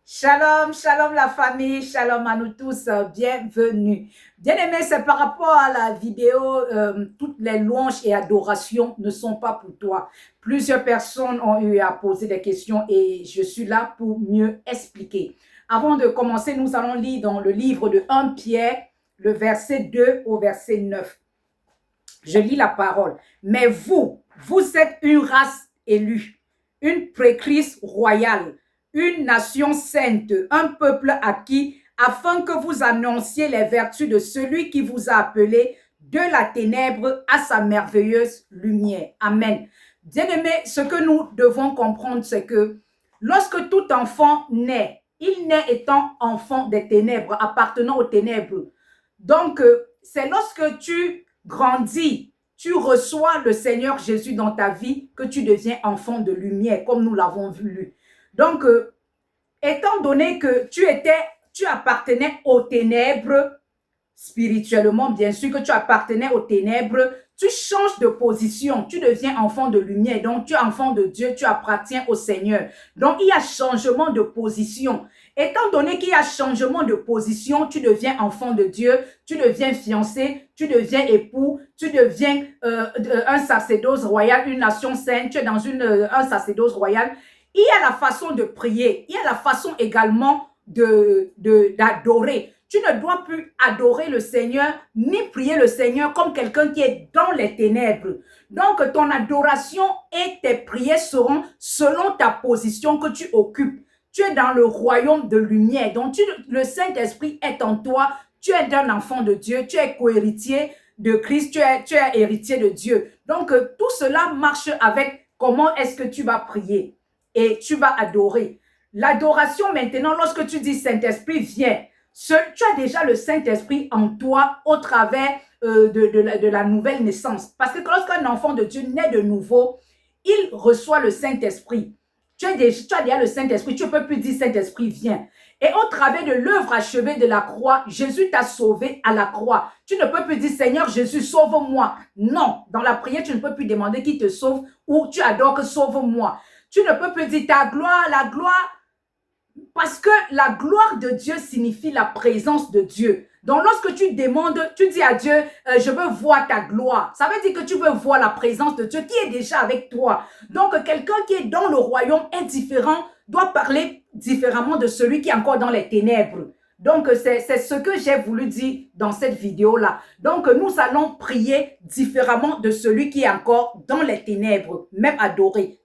Shalom, shalom la famille, shalom à nous tous, bienvenue. Bien-aimés, c'est par rapport à la vidéo, toutes les louanges et adorations ne sont pas pour toi. Plusieurs personnes ont eu à poser des questions et je suis là pour mieux expliquer. Avant de commencer, nous allons lire dans le livre de 1 Pierre, le verset 2 au verset 9. Je lis la parole. Mais vous êtes une race élue, une précrisse royale, une nation sainte, un peuple acquis, afin que vous annonciez les vertus de celui qui vous a appelé de la ténèbre à sa merveilleuse lumière. Amen. Bien-aimés, ce que nous devons comprendre, c'est que lorsque tout enfant naît, il naît étant enfant des ténèbres, appartenant aux ténèbres. Donc, c'est lorsque tu grandis, tu reçois le Seigneur Jésus dans ta vie, que tu deviens enfant de lumière, comme nous l'avons vu. Donc, étant donné que tu appartenais aux ténèbres, spirituellement, bien sûr, que tu appartenais aux ténèbres, tu changes de position, tu deviens enfant de lumière, donc tu es enfant de Dieu, tu appartiens au Seigneur. Donc, il y a changement de position. Étant donné qu'il y a changement de position, tu deviens enfant de Dieu, tu deviens fiancé, tu deviens époux, tu deviens un sacerdoce royal, une nation sainte, tu es dans un sacerdoce royal. Il y a la façon de prier, il y a la façon également d'adorer. Tu ne dois plus adorer le Seigneur, ni prier le Seigneur comme quelqu'un qui est dans les ténèbres. Donc, ton adoration et tes prières seront selon ta position que tu occupes. Tu es dans le royaume de lumière. Donc, le Saint-Esprit est en toi. Tu es un enfant de Dieu. Tu es co-héritier de Christ. Tu es héritier de Dieu. Donc, tout cela marche avec comment est-ce que tu vas prier et tu vas adorer. L'adoration maintenant, lorsque tu dis Saint-Esprit, viens. Tu as déjà le Saint-Esprit en toi au travers de la nouvelle naissance. Parce que lorsqu'un enfant de Dieu naît de nouveau, il reçoit le Saint-Esprit. Tu as déjà le Saint-Esprit. Tu ne peux plus dire Saint-Esprit, viens. Et au travers de l'œuvre achevée de la croix, Jésus t'a sauvé à la croix. Tu ne peux plus dire Seigneur Jésus, sauve-moi. Non, dans la prière, tu ne peux plus demander qu'il te sauve ou tu adores que sauve-moi. Tu ne peux plus dire ta gloire, la gloire. Parce que la gloire de Dieu signifie la présence de Dieu. Donc, lorsque tu demandes, tu dis à Dieu, je veux voir ta gloire. Ça veut dire que tu veux voir la présence de Dieu qui est déjà avec toi. Donc, quelqu'un qui est dans le royaume est différent, doit parler différemment de celui qui est encore dans les ténèbres. Donc, c'est ce que j'ai voulu dire dans cette vidéo-là. Donc, nous allons prier différemment de celui qui est encore dans les ténèbres, même adoré.